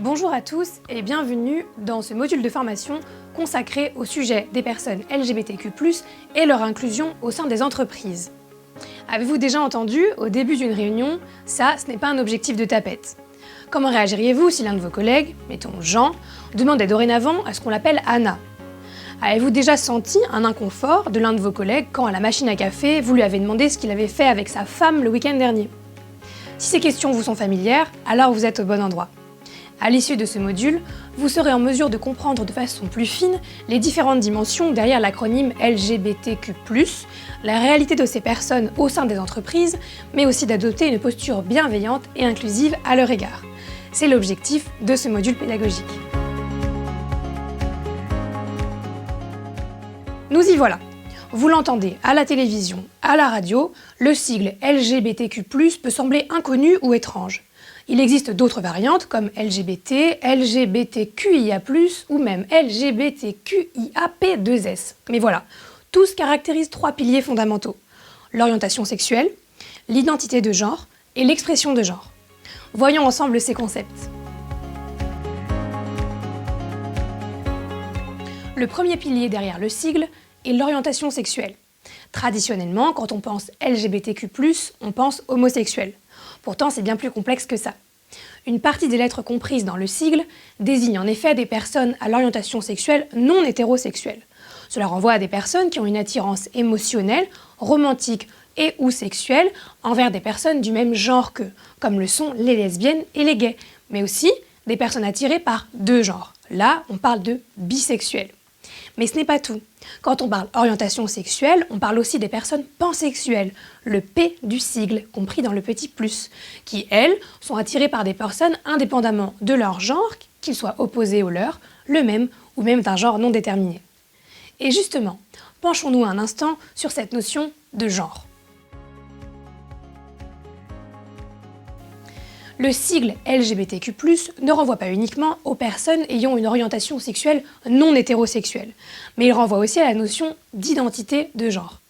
Bonjour à tous et bienvenue dans ce module de formation consacré au sujet des personnes LGBTQ+, et leur inclusion au sein des entreprises. Avez-vous déjà entendu, au début d'une réunion, ça, ce n'est pas un objectif de tapette? Comment réagiriez-vous si l'un de vos collègues, mettons Jean, demandait dorénavant à ce qu'on l'appelle Anna? Avez-vous déjà senti un inconfort de l'un de vos collègues quand, à la machine à café, vous lui avez demandé ce qu'il avait fait avec sa femme le week-end dernier? Si ces questions vous sont familières, alors vous êtes au bon endroit. À l'issue de ce module, vous serez en mesure de comprendre de façon plus fine les différentes dimensions derrière l'acronyme LGBTQ+, la réalité de ces personnes au sein des entreprises, mais aussi d'adopter une posture bienveillante et inclusive à leur égard. C'est l'objectif de ce module pédagogique. Nous y voilà. Vous l'entendez à la télévision, à la radio, le sigle LGBTQ+, peut sembler inconnu ou étrange. Il existe d'autres variantes comme LGBT, LGBTQIA+, ou même LGBTQIAP2S. Mais voilà, tous caractérisent trois piliers fondamentaux: l'orientation sexuelle, l'identité de genre et l'expression de genre. Voyons ensemble ces concepts. Le premier pilier derrière le sigle est l'orientation sexuelle. Traditionnellement, quand on pense LGBTQ+, on pense homosexuel. Pourtant, c'est bien plus complexe que ça. Une partie des lettres comprises dans le sigle désigne en effet des personnes à l'orientation sexuelle non hétérosexuelle. Cela renvoie à des personnes qui ont une attirance émotionnelle, romantique et ou sexuelle envers des personnes du même genre qu'eux, comme le sont les lesbiennes et les gays, mais aussi des personnes attirées par deux genres. Là, on parle de bisexuels. Mais ce n'est pas tout. Quand on parle orientation sexuelle, on parle aussi des personnes pansexuelles, le P du sigle, compris dans le petit plus, qui, elles, sont attirées par des personnes indépendamment de leur genre, qu'ils soient opposés au leur, le même ou même d'un genre non déterminé. Et justement, penchons-nous un instant sur cette notion de genre. Le sigle LGBTQ+, ne renvoie pas uniquement aux personnes ayant une orientation sexuelle non hétérosexuelle, mais il renvoie aussi à la notion d'identité de genre.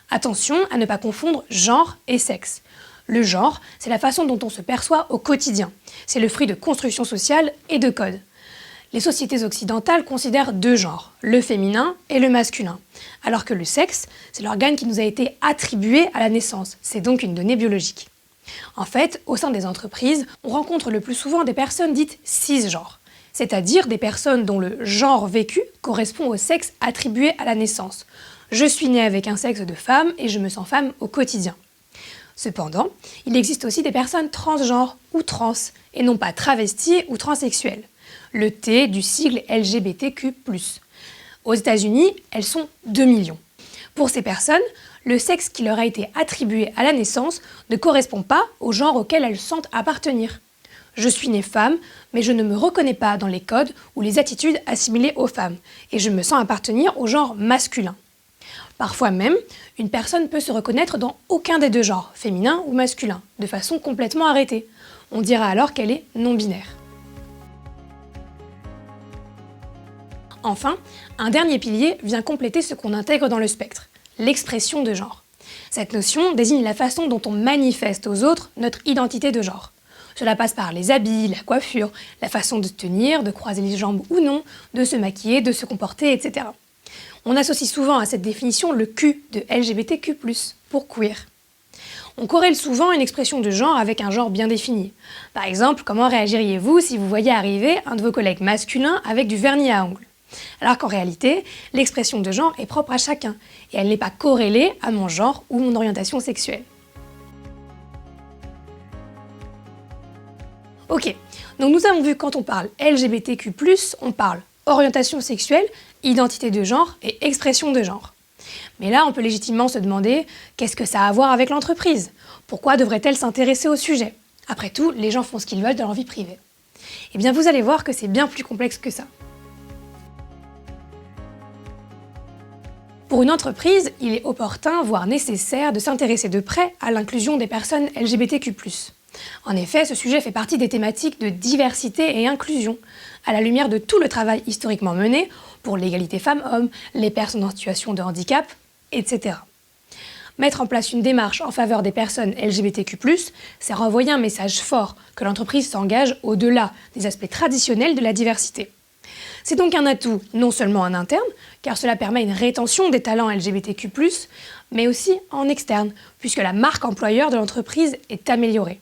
Attention à ne pas confondre genre et sexe. Le genre, c'est la façon dont on se perçoit au quotidien. C'est le fruit de construction sociale et de codes. Les sociétés occidentales considèrent deux genres, le féminin et le masculin, alors que le sexe, c'est l'organe qui nous a été attribué à la naissance, c'est donc une donnée biologique. En fait, au sein des entreprises, on rencontre le plus souvent des personnes dites cisgenres, c'est-à-dire des personnes dont le genre vécu correspond au sexe attribué à la naissance. Je suis née avec un sexe de femme et je me sens femme au quotidien. Cependant, il existe aussi des personnes transgenres ou trans, et non pas travesties ou transsexuelles. Le T du sigle LGBTQ+. Aux États-Unis, elles sont 2 millions. Pour ces personnes, le sexe qui leur a été attribué à la naissance ne correspond pas au genre auquel elles sentent appartenir. Je suis née femme, mais je ne me reconnais pas dans les codes ou les attitudes assimilées aux femmes, et je me sens appartenir au genre masculin. Parfois même, une personne peut se reconnaître dans aucun des deux genres, féminin ou masculin, de façon complètement arrêtée. On dira alors qu'elle est non-binaire. Enfin, un dernier pilier vient compléter ce qu'on intègre dans le spectre: l'expression de genre. Cette notion désigne la façon dont on manifeste aux autres notre identité de genre. Cela passe par les habits, la coiffure, la façon de se tenir, de croiser les jambes ou non, de se maquiller, de se comporter, etc. On associe souvent à cette définition le Q de LGBTQ+, pour queer. On corrèle souvent une expression de genre avec un genre bien défini. Par exemple, comment réagiriez-vous si vous voyez arriver un de vos collègues masculins avec du vernis à ongles? Alors qu'en réalité, l'expression de genre est propre à chacun, et elle n'est pas corrélée à mon genre ou mon orientation sexuelle. Ok, donc nous avons vu que quand on parle LGBTQ+, on parle orientation sexuelle, identité de genre et expression de genre. Mais là, on peut légitimement se demander qu'est-ce que ça a à voir avec l'entreprise? Pourquoi devrait-elle s'intéresser au sujet? Après tout, les gens font ce qu'ils veulent dans leur vie privée. Eh bien, vous allez voir que c'est bien plus complexe que ça. Pour une entreprise, il est opportun, voire nécessaire, de s'intéresser de près à l'inclusion des personnes LGBTQ+. En effet, ce sujet fait partie des thématiques de diversité et inclusion, à la lumière de tout le travail historiquement mené pour l'égalité femmes-hommes, les personnes en situation de handicap, etc. Mettre en place une démarche en faveur des personnes LGBTQ+, c'est renvoyer un message fort que l'entreprise s'engage au-delà des aspects traditionnels de la diversité. C'est donc un atout non seulement en interne, car cela permet une rétention des talents LGBTQ+, mais aussi en externe, puisque la marque employeur de l'entreprise est améliorée.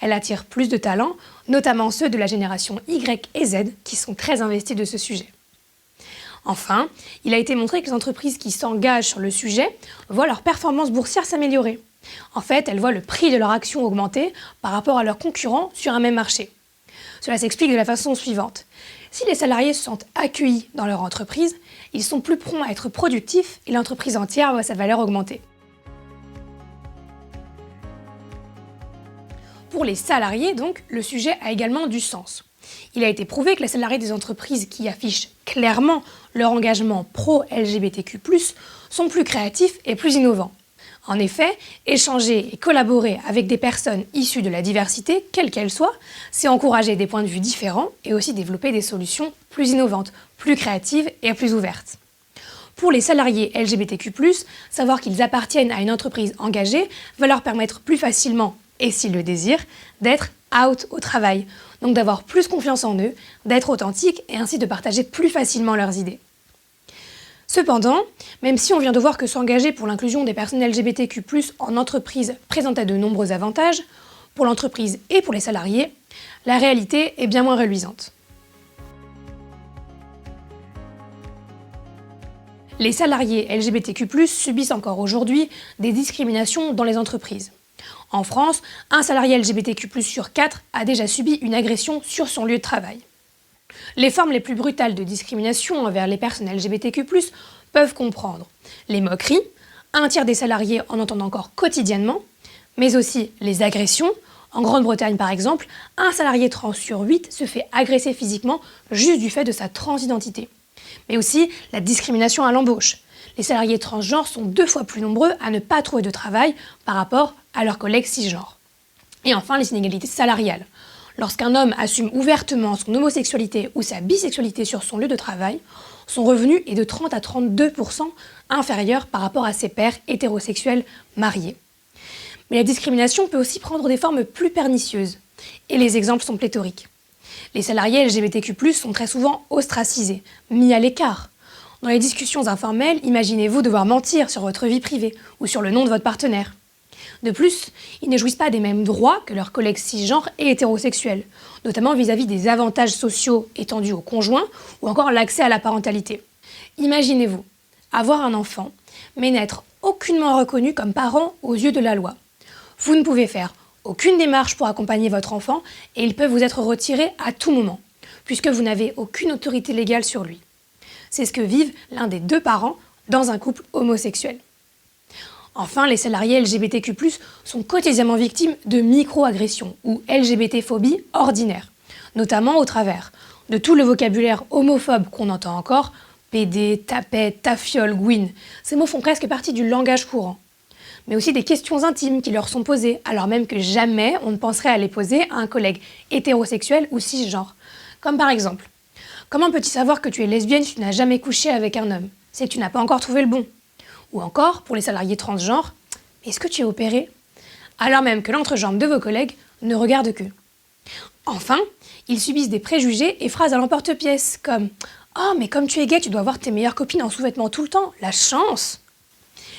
Elle attire plus de talents, notamment ceux de la génération Y et Z, qui sont très investis de ce sujet. Enfin, il a été montré que les entreprises qui s'engagent sur le sujet voient leur performance boursière s'améliorer. En fait, elles voient le prix de leur action augmenter par rapport à leurs concurrents sur un même marché. Cela s'explique de la façon suivante. Si les salariés se sentent accueillis dans leur entreprise, ils sont plus prompts à être productifs et l'entreprise entière voit sa valeur augmenter. Pour les salariés, donc, le sujet a également du sens. Il a été prouvé que les salariés des entreprises qui affichent clairement leur engagement pro-LGBTQ+, sont plus créatifs et plus innovants. En effet, échanger et collaborer avec des personnes issues de la diversité, quelle qu'elle soit, c'est encourager des points de vue différents et aussi développer des solutions plus innovantes, plus créatives et plus ouvertes. Pour les salariés LGBTQ+, savoir qu'ils appartiennent à une entreprise engagée va leur permettre plus facilement, et s'ils le désirent, d'être out au travail, donc d'avoir plus confiance en eux, d'être authentiques et ainsi de partager plus facilement leurs idées. Cependant, même si on vient de voir que s'engager pour l'inclusion des personnes LGBTQ+, en entreprise présentait de nombreux avantages, pour l'entreprise et pour les salariés, la réalité est bien moins reluisante. Les salariés LGBTQ+, subissent encore aujourd'hui des discriminations dans les entreprises. En France, un salarié LGBTQ+ sur 4 a déjà subi une agression sur son lieu de travail. Les formes les plus brutales de discrimination envers les personnes LGBTQ+, peuvent comprendre les moqueries, un tiers des salariés en entendent encore quotidiennement, mais aussi les agressions. En Grande-Bretagne par exemple, un salarié trans sur 8 se fait agresser physiquement juste du fait de sa transidentité. Mais aussi la discrimination à l'embauche. Les salariés transgenres sont 2 fois plus nombreux à ne pas trouver de travail par rapport à leurs collègues cisgenres. Et enfin, les inégalités salariales. Lorsqu'un homme assume ouvertement son homosexualité ou sa bisexualité sur son lieu de travail, son revenu est de 30 à 32% inférieur par rapport à ses pairs hétérosexuels mariés. Mais la discrimination peut aussi prendre des formes plus pernicieuses, et les exemples sont pléthoriques. Les salariés LGBTQ+, sont très souvent ostracisés, mis à l'écart. Dans les discussions informelles, imaginez-vous devoir mentir sur votre vie privée ou sur le nom de votre partenaire. De plus, ils ne jouissent pas des mêmes droits que leurs collègues cisgenres et hétérosexuels, notamment vis-à-vis des avantages sociaux étendus aux conjoints ou encore l'accès à la parentalité. Imaginez-vous avoir un enfant, mais n'être aucunement reconnu comme parent aux yeux de la loi. Vous ne pouvez faire aucune démarche pour accompagner votre enfant et il peut vous être retiré à tout moment, puisque vous n'avez aucune autorité légale sur lui. C'est ce que vivent l'un des 2 parents dans un couple homosexuel. Enfin, les salariés LGBTQ+, sont quotidiennement victimes de micro-agressions ou LGBT-phobie ordinaire, notamment au travers de tout le vocabulaire homophobe qu'on entend encore, PD, tapette, tafiole, gouine. Ces mots font presque partie du langage courant. Mais aussi des questions intimes qui leur sont posées, alors même que jamais on ne penserait à les poser à un collègue hétérosexuel ou cisgenre. Comme par exemple, comment peux-tu savoir que tu es lesbienne si tu n'as jamais couché avec un homme? C'est que tu n'as pas encore trouvé le bon. Ou encore, pour les salariés transgenres, est-ce que tu es opéré? Alors même que l'entrejambe de vos collègues ne regarde qu'eux. Enfin, ils subissent des préjugés et phrases à l'emporte-pièce comme « Oh, mais comme tu es gay, tu dois voir tes meilleures copines en sous-vêtements tout le temps, la chance !»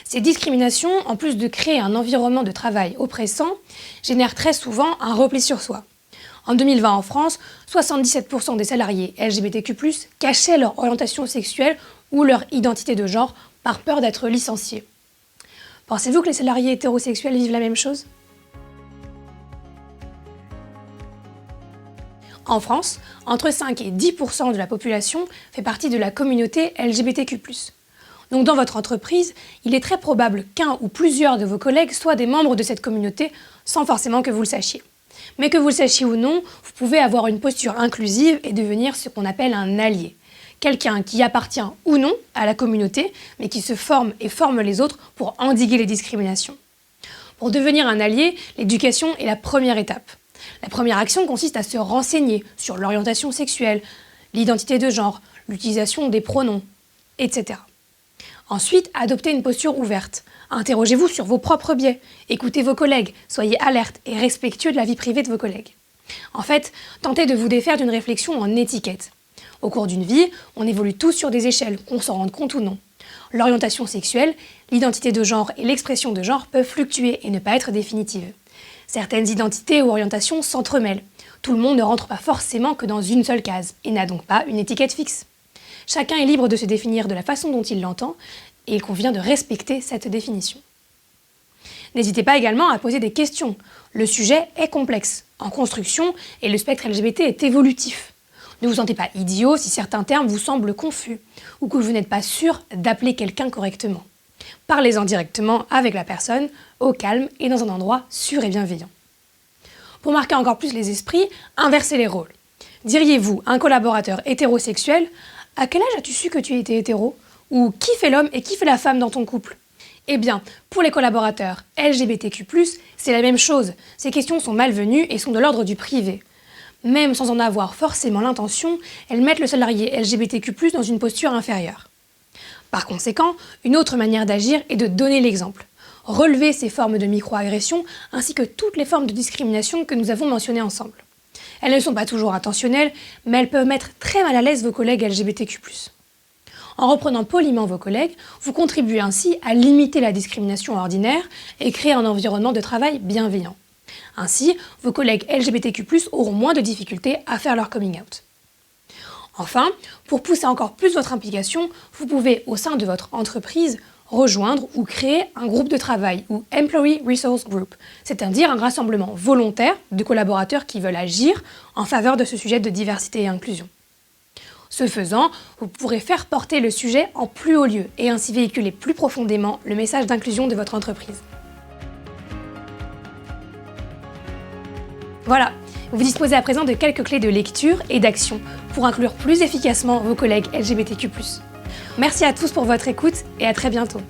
Ces discriminations, en plus de créer un environnement de travail oppressant, génèrent très souvent un repli sur soi. En 2020 en France, 77% des salariés LGBTQ+, cachaient leur orientation sexuelle ou leur identité de genre par peur d'être licenciés. Pensez-vous que les salariés hétérosexuels vivent la même chose? En France, entre 5 et 10% de la population fait partie de la communauté LGBTQ+. Donc dans votre entreprise, il est très probable qu'un ou plusieurs de vos collègues soient des membres de cette communauté sans forcément que vous le sachiez. Mais que vous le sachiez ou non, vous pouvez avoir une posture inclusive et devenir ce qu'on appelle un allié. Quelqu'un qui appartient ou non à la communauté, mais qui se forme et forme les autres pour endiguer les discriminations. Pour devenir un allié, l'éducation est la première étape. La première action consiste à se renseigner sur l'orientation sexuelle, l'identité de genre, l'utilisation des pronoms, etc. Ensuite, adoptez une posture ouverte. Interrogez-vous sur vos propres biais. Écoutez vos collègues, soyez alerte et respectueux de la vie privée de vos collègues. En fait, tentez de vous défaire d'une réflexion en étiquette. Au cours d'une vie, on évolue tous sur des échelles, qu'on s'en rende compte ou non. L'orientation sexuelle, l'identité de genre et l'expression de genre peuvent fluctuer et ne pas être définitives. Certaines identités ou orientations s'entremêlent. Tout le monde ne rentre pas forcément que dans une seule case et n'a donc pas une étiquette fixe. Chacun est libre de se définir de la façon dont il l'entend et il convient de respecter cette définition. N'hésitez pas également à poser des questions. Le sujet est complexe, en construction, et le spectre LGBT est évolutif. Ne vous sentez pas idiot si certains termes vous semblent confus ou que vous n'êtes pas sûr d'appeler quelqu'un correctement. Parlez-en directement avec la personne, au calme et dans un endroit sûr et bienveillant. Pour marquer encore plus les esprits, inversez les rôles. Diriez-vous un collaborateur hétérosexuel « À quel âge as-tu su que tu étais hétéro ?» ou « Qui fait l'homme et qui fait la femme dans ton couple ?» Eh bien, pour les collaborateurs LGBTQ+, c'est la même chose. Ces questions sont malvenues et sont de l'ordre du privé. Même sans en avoir forcément l'intention, elles mettent le salarié LGBTQ+, dans une posture inférieure. Par conséquent, une autre manière d'agir est de donner l'exemple. Relever ces formes de microagressions ainsi que toutes les formes de discrimination que nous avons mentionnées ensemble. Elles ne sont pas toujours intentionnelles, mais elles peuvent mettre très mal à l'aise vos collègues LGBTQ+. En reprenant poliment vos collègues, vous contribuez ainsi à limiter la discrimination ordinaire et créer un environnement de travail bienveillant. Ainsi, vos collègues LGBTQ+, auront moins de difficultés à faire leur coming out. Enfin, pour pousser encore plus votre implication, vous pouvez, au sein de votre entreprise, rejoindre ou créer un groupe de travail ou Employee Resource Group, c'est-à-dire un rassemblement volontaire de collaborateurs qui veulent agir en faveur de ce sujet de diversité et inclusion. Ce faisant, vous pourrez faire porter le sujet en plus haut lieu et ainsi véhiculer plus profondément le message d'inclusion de votre entreprise. Voilà, vous disposez à présent de quelques clés de lecture et d'action pour inclure plus efficacement vos collègues LGBTQ+. Merci à tous pour votre écoute et à très bientôt.